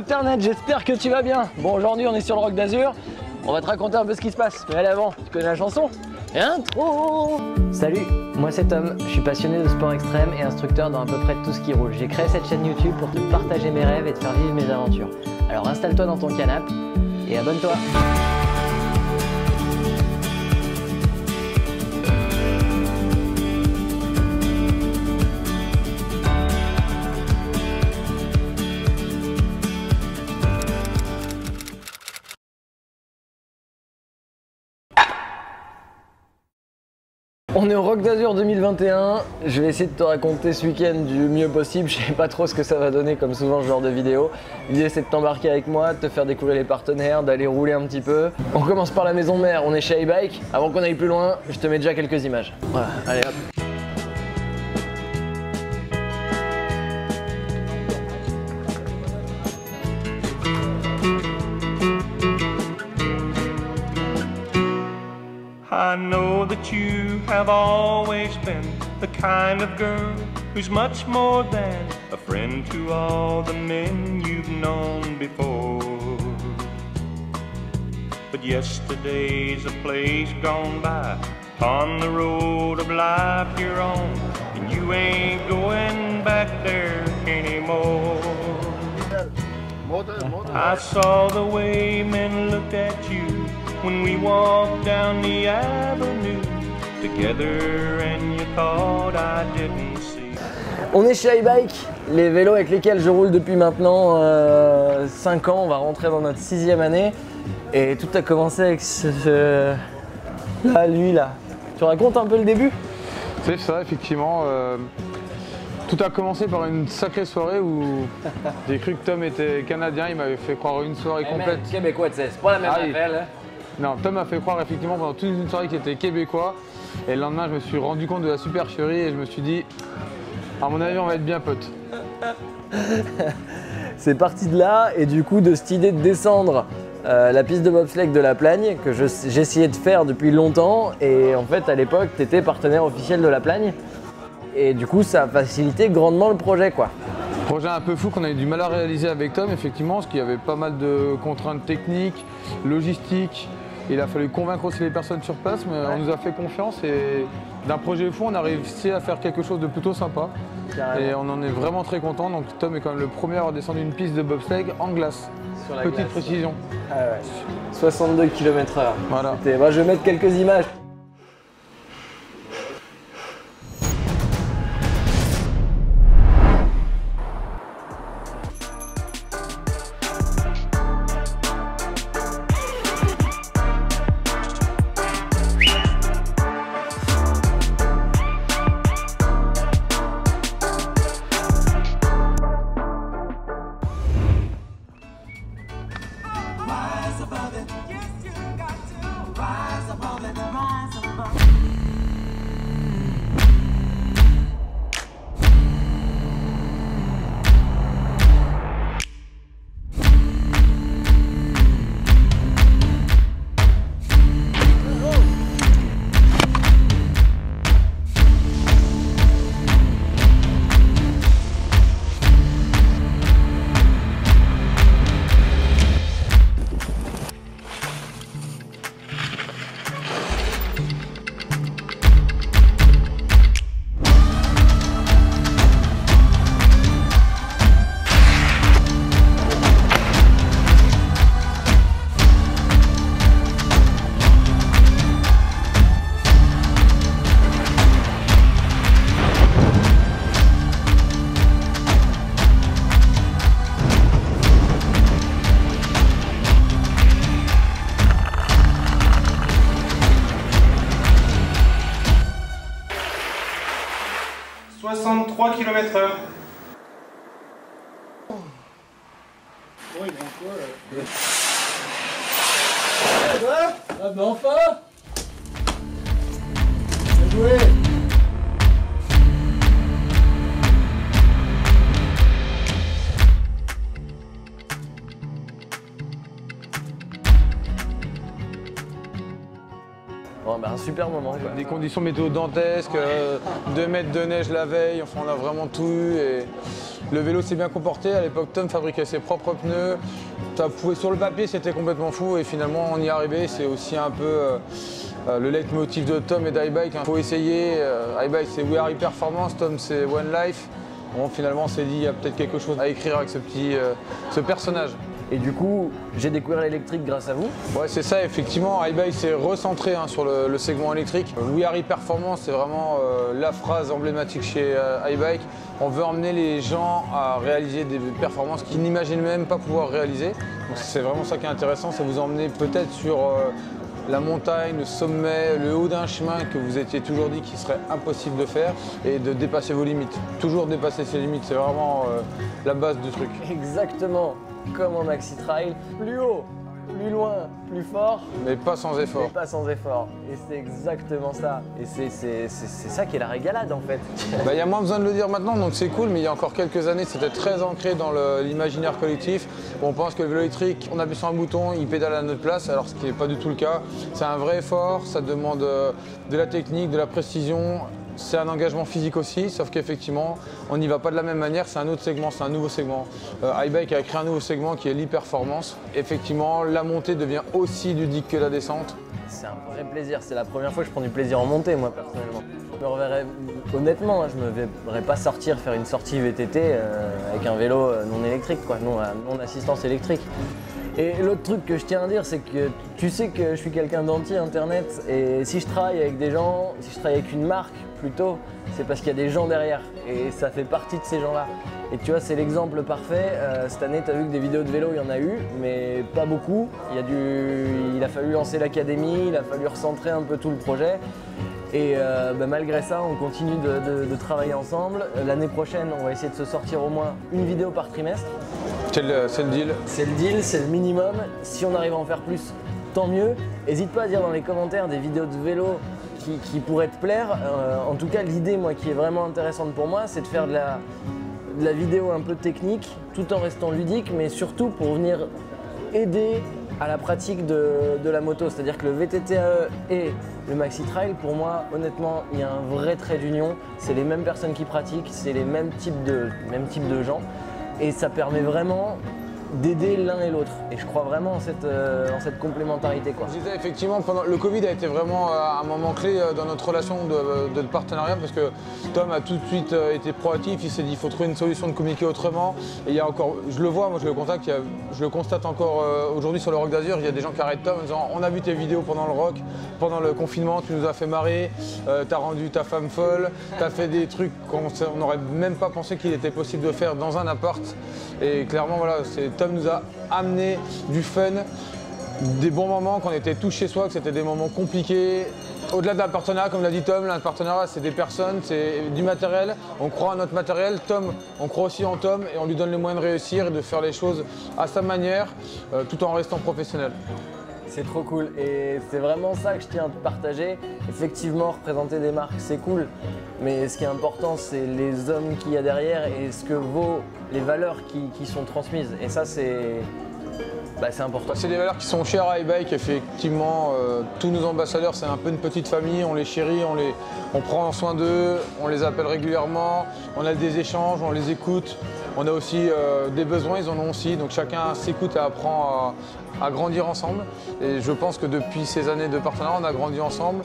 internet, j'espère que tu vas bien. Bon, aujourd'hui on est sur le Roc d'Azur, on va te raconter un peu ce qui se passe. Mais allez avant, tu connais la chanson? Intro. Salut, moi c'est Tom, je suis passionné de sport extrême et instructeur dans à peu près tout ce qui roule. J'ai créé cette chaîne YouTube pour te partager mes rêves et te faire vivre mes aventures. Alors installe-toi dans ton canapé et abonne-toi. On est au Roc d'Azur 2021, je vais essayer de te raconter ce week-end du mieux possible, je sais pas trop ce que ça va donner comme souvent ce genre de vidéo. L'idée c'est de t'embarquer avec moi, de te faire découvrir les partenaires, d'aller rouler un petit peu. On commence par la maison mère, on est chez iBike. Avant qu'on aille plus loin, je te mets déjà quelques images. Voilà, allez hop. I know that you have always been the kind of girl who's much more than a friend to all the men you've known before. But yesterday's a place gone by, on the road of life you're on, and you ain't going back there anymore. I saw the way men looked at you when we walked down the avenue together and you thought I didn't see. On est chez iBike, les vélos avec lesquels je roule depuis maintenant 5 ans, on va rentrer dans notre 6e année. Et tout a commencé avec lui là. Tu racontes un peu le début? C'est ça, effectivement. Tout a commencé par une sacrée soirée où j'ai cru que Tom était canadien, il m'avait fait croire une soirée complète. Québécois, tu sais, c'est pas la même affaire là. Non, Tom m'a fait croire effectivement pendant toute une soirée qu'il était québécois. Et le lendemain, je me suis rendu compte de la supercherie et je me suis dit, à mon avis, on va être bien potes. C'est parti de là et du coup de cette idée de descendre la piste de bobsleigh de la Plagne que j'essayais de faire depuis longtemps. Et en fait, à l'époque, tu étais partenaire officiel de la Plagne. Et du coup, ça a facilité grandement le projet, quoi. Projet un peu fou qu'on a eu du mal à réaliser avec Tom, effectivement, parce qu'il y avait pas mal de contraintes techniques, logistiques. Il a fallu convaincre aussi les personnes sur place, mais on nous a fait confiance et d'un projet fou, on a réussi à faire quelque chose de plutôt sympa. Carrément. Et on en est vraiment très content. Donc Tom est quand même le premier à avoir descendu une piste de bobsleigh en glace. Sur la Petite glace. Précision. Ah ouais. 62 km/h. Voilà. Moi, je vais mettre quelques images. km/h. Bon, il prend quoi là? Ah bah enfin! Bien joué! Bon bah super moment. Quoi. Des conditions météo dantesques, 2 mètres de neige la veille, enfin on a vraiment tout eu. Et le vélo s'est bien comporté. À l'époque, Tom fabriquait ses propres pneus. Sur le papier, c'était complètement fou et finalement on y est arrivé. C'est aussi un peu le leitmotiv de Tom et d'iBike. Il faut essayer. iBike, c'est We Are Performance, Tom, c'est One Life. Bon, finalement, on s'est dit, il y a peut-être quelque chose à écrire avec ce personnage. Et du coup, j'ai découvert l'électrique grâce à vous. Ouais, c'est ça, effectivement. iBike s'est recentré sur le segment électrique. We Are Performance, c'est vraiment la phrase emblématique chez iBike. On veut emmener les gens à réaliser des performances qu'ils n'imaginent même pas pouvoir réaliser. C'est vraiment ça qui est intéressant, c'est vous emmener peut-être sur la montagne, le sommet, le haut d'un chemin que vous étiez toujours dit qu'il serait impossible de faire et de dépasser vos limites. Toujours dépasser ses limites, c'est vraiment la base du truc. Exactement, comme en maxi trail, plus haut, plus loin, plus fort. Mais pas sans effort. Mais pas sans effort. Et c'est exactement ça. Et c'est ça qui est la régalade en fait. Il y a moins besoin de le dire maintenant, donc c'est cool, mais il y a encore quelques années, c'était très ancré dans l'imaginaire collectif. On pense que le vélo électrique, on appuie sur un bouton, il pédale à notre place, alors ce qui n'est pas du tout le cas. C'est un vrai effort, ça demande de la technique, de la précision. C'est un engagement physique aussi, sauf qu'effectivement, on n'y va pas de la même manière, c'est un autre segment, c'est un nouveau segment. iBike a créé un nouveau segment qui est l'e-performance. Effectivement, la montée devient aussi ludique que la descente. C'est un vrai plaisir, c'est la première fois que je prends du plaisir en montée, moi, personnellement. Je me reverrais, honnêtement, je me verrais pas sortir faire une sortie VTT avec un vélo non électrique, quoi, non assistance électrique. Et l'autre truc que je tiens à dire, c'est que tu sais que je suis quelqu'un d'anti-internet et si je travaille avec des gens, si je travaille avec une marque plutôt, c'est parce qu'il y a des gens derrière et ça fait partie de ces gens-là. Et tu vois, c'est l'exemple parfait. Cette année, tu as vu que des vidéos de vélo, il y en a eu, mais pas beaucoup. Il a fallu lancer l'académie, il a fallu recentrer un peu tout le projet. Et malgré ça, on continue de travailler ensemble. L'année prochaine, on va essayer de se sortir au moins une vidéo par trimestre. C'est le deal. C'est le deal, c'est le minimum. Si on arrive à en faire plus, tant mieux. N'hésite pas à dire dans les commentaires des vidéos de vélo qui pourraient te plaire. En tout cas, l'idée, moi, qui est vraiment intéressante pour moi, c'est de faire de la vidéo un peu technique, tout en restant ludique, mais surtout pour venir aider à la pratique de la moto. C'est-à-dire que le VTTAE et le Maxi Trail, pour moi, honnêtement, il y a un vrai trait d'union. C'est les mêmes personnes qui pratiquent, c'est les mêmes types de gens. Et ça permet vraiment d'aider l'un et l'autre. Et je crois vraiment en cette complémentarité, quoi. Je disais effectivement, le Covid a été vraiment un moment clé dans notre relation de partenariat parce que Tom a tout de suite été proactif, il s'est dit il faut trouver une solution de communiquer autrement. Et il y a encore, je le vois, moi je le constate encore aujourd'hui sur le Rock d'Azur, il y a des gens qui arrêtent Tom en disant on a vu tes vidéos pendant le rock, pendant le confinement, tu nous as fait marrer, t'as rendu ta femme folle, t'as fait des trucs qu'on n'aurait même pas pensé qu'il était possible de faire dans un appart. Et clairement voilà, Tom nous a amené du fun, des bons moments, qu'on était tous chez soi, que c'était des moments compliqués. Au-delà de la partenariat, comme l'a dit Tom, le partenariat c'est des personnes, c'est du matériel. On croit à notre matériel, Tom, on croit aussi en Tom et on lui donne les moyens de réussir et de faire les choses à sa manière, tout en restant professionnel. C'est trop cool et c'est vraiment ça que je tiens à te partager. Effectivement, représenter des marques, c'est cool, mais ce qui est important, c'est les hommes qu'il y a derrière et ce que vaut les valeurs qui sont transmises. Et ça, c'est important. C'est des valeurs qui sont chères à iBike, effectivement. Tous nos ambassadeurs, c'est un peu une petite famille, on les chérit, on prend soin d'eux, on les appelle régulièrement, on a des échanges, on les écoute. On a aussi des besoins, ils en ont aussi, donc chacun s'écoute et apprend à grandir ensemble. Et je pense que depuis ces années de partenariat, on a grandi ensemble.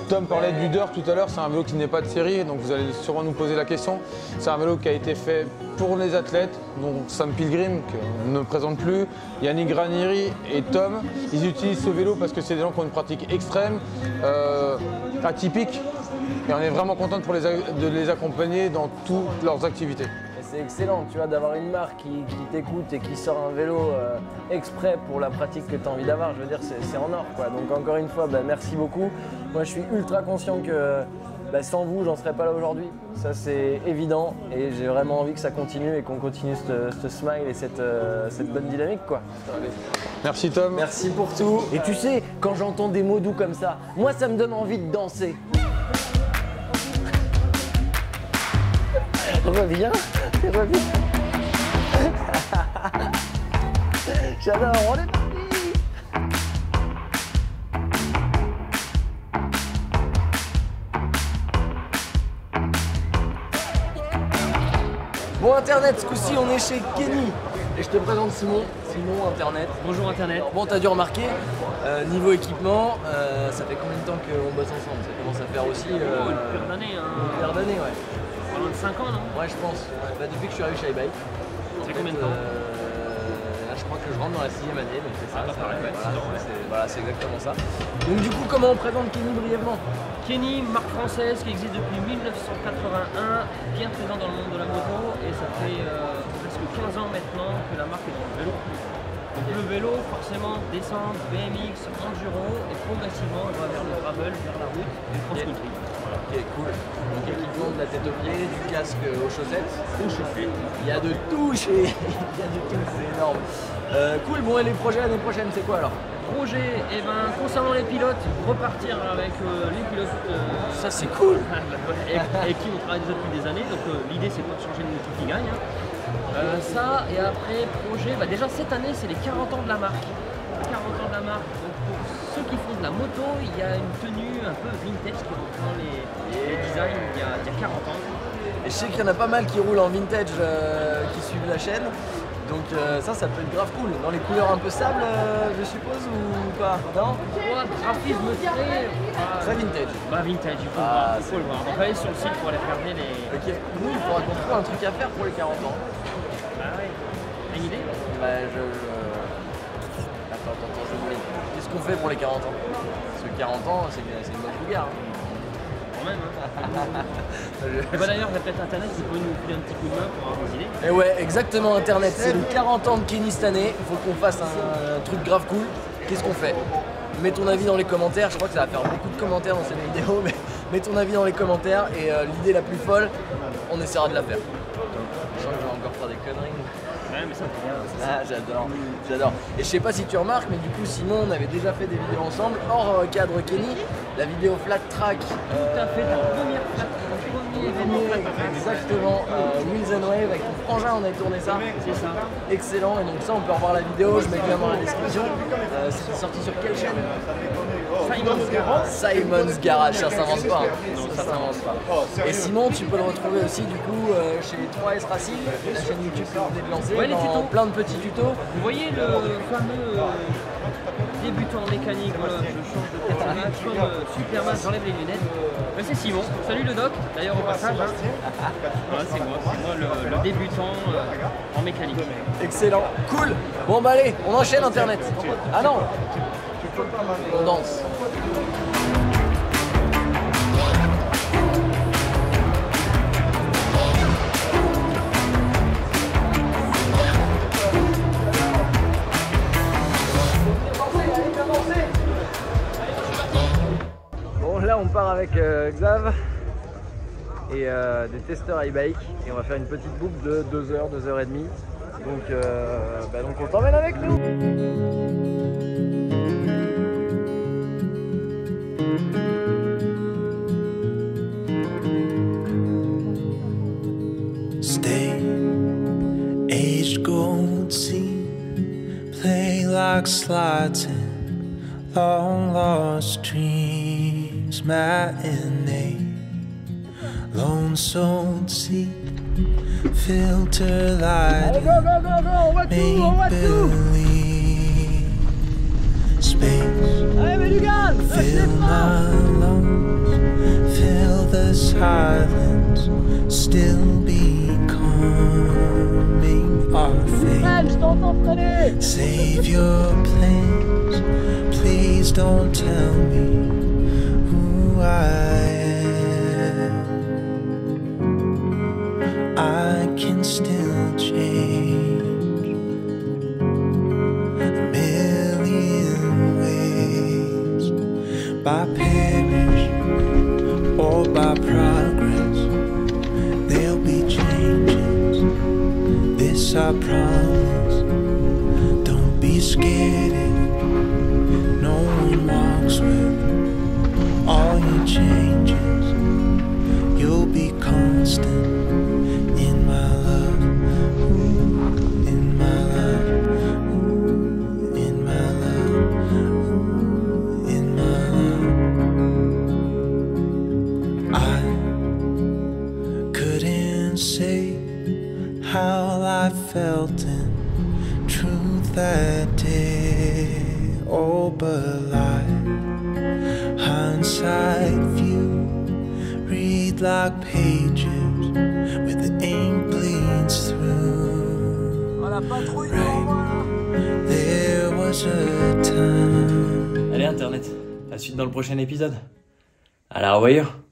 Tom parlait du Dirt tout à l'heure, c'est un vélo qui n'est pas de série, donc vous allez sûrement nous poser la question. C'est un vélo qui a été fait pour les athlètes, donc Sam Pilgrim, qu'on ne présente plus, Yannick Ranieri et Tom. Ils utilisent ce vélo parce que c'est des gens qui ont une pratique extrême, atypique, et on est vraiment content de les accompagner dans toutes leurs activités. C'est excellent, tu vois, d'avoir une marque qui t'écoute et qui sort un vélo exprès pour la pratique que tu as envie d'avoir. Je veux dire, c'est en or, quoi. Donc encore une fois, merci beaucoup. Moi, je suis ultra conscient que sans vous, j'en serais pas là aujourd'hui. Ça, c'est évident et j'ai vraiment envie que ça continue et qu'on continue ce smile et cette bonne dynamique, quoi. Merci Tom. Merci pour tout. Et tu sais, quand j'entends des mots doux comme ça, moi, ça me donne envie de danser. Reviens. J'adore, on est parti. Bon, Internet, ce coup-ci, on est chez Kenny. Et je te présente Simon. Simon, Internet. Bonjour Internet. Alors, bon, t'as dû remarquer, niveau équipement, ça fait combien de temps qu'on bosse ensemble? Ça commence à faire aussi... Une paire d'années. Une paire d'années, ouais. Pendant 5 ans, non? Ouais, je pense. Ouais, bah, depuis que je suis arrivé chez iBike. Ça fait combien de temps? Là, je crois que je rentre dans la 6e année, donc c'est ça. Ah, pareil, ouais, voilà, c'est exactement ça. Donc du coup, comment on présente Kenny brièvement? Kenny, marque française qui existe depuis 1981, bien présent dans le monde de la moto, et ça fait presque 15 ans maintenant que la marque est dans le vélo. Donc le vélo, forcément, descente, BMX, enduro, et progressivement, on va vers le gravel, vers la route et le cross-country. Voilà. Ok, cool. Donc équipement de la tête aux pieds, du casque aux chaussettes. Aux chaussettes. Il y a de tout chez... Il y a de tout, c'est énorme. Cool, bon, et les projets l'année prochaine, c'est quoi alors? Projet, et ben, concernant les pilotes, repartir avec les pilotes ça c'est cool avec qui on travaille déjà depuis des années, donc l'idée c'est pas de changer de moto qui gagne. Ça, et après, projet, bah, déjà cette année c'est les 40 ans de la marque. 40 ans de la marque, donc pour ceux qui font de la moto, il y a une tenue un peu vintage qui reprend les designs il y a 40 ans. Et je sais qu'il y en a pas mal qui roulent en vintage qui suivent la chaîne. Donc ça peut être grave cool. Dans les couleurs un peu sable, je suppose, ou pas? Non? Ouais, graphisme très... Très vintage. Bah vintage, il faut le voir. On va aller sur le site pour aller regarder les... Ok, nous il faudra qu'on trouve un truc à faire pour les 40 ans. Bah ouais. T'as une idée? Bah Attends, je me mets. Qu'est-ce qu'on fait pour les 40 ans? Parce que 40 ans, c'est une bonne bougarde. Quand même, hein. Et bah d'ailleurs, il y a peut-être Internet qui peut nous filer un petit coup de main pour avoir des idées. Et ouais, exactement, Internet. C'est les 40 ans de Kenny cette année. Il faut qu'on fasse un truc grave cool. Qu'est-ce qu'on fait? Mets ton avis dans les commentaires. Je crois que ça va faire beaucoup de commentaires dans cette vidéo, mais mets ton avis dans les commentaires. Et l'idée la plus folle, on essaiera de la faire. Je sens que je vais encore faire des conneries. Ouais, mais ça fait bien. Ah, j'adore. Et je sais pas si tu remarques, mais du coup, Simon, on avait déjà fait des vidéos ensemble, hors cadre Kenny, la vidéo Flat Track. Tout à fait, ta première flat, ton premier événement flat track. Exactement, Wheels and Wave, avec ton frangin, on avait tourné ça. C'est ça. Excellent, et donc ça, on peut revoir la vidéo, je mets le lien dans la description. C'est sorti sur quelle chaîne? Simon's Garage. Simon's Garage, ça s'invente pas. Non, ça s'invente pas. Et Simon, tu peux le retrouver aussi du coup chez 3S Racing, la chaîne YouTube que vous venez de lancer, ouais, dans plein de petits tutos. Vous voyez le fameux débutant en mécanique, voilà, je change de personnage comme Superman, j'enlève les lunettes. C'est Simon, salut le doc, d'ailleurs au passage. Hein. Voilà, c'est moi le débutant en mécanique. Excellent, cool. Bon bah allez, on enchaîne Internet. Ah non, on danse. Bon là on part avec Xav et des testeurs iBike et on va faire une petite boucle de 2h, 2h30. Donc on t'emmène avec nous. Stay, aged gold sea, play like slides in long lost dreams, matinee, lone soul seat, filter light, make believe, space, fill my lungs, fill the silence, still becoming our fate. Save your plans, please don't tell me who I am. I can still change a million ways, by perish or by progress. There'll be changes, this I promise. Don't be scared if no one walks with all your changes. You'll be constant in my love, ooh, in my love, ooh, in my love, ooh, in my love. I couldn't say how I felt in truth that day. Oh, but like hindsight view, read like pages where the ink bleeds through. Right, there was a time. Allez Internet, la suite dans le prochain épisode. À la revoyure.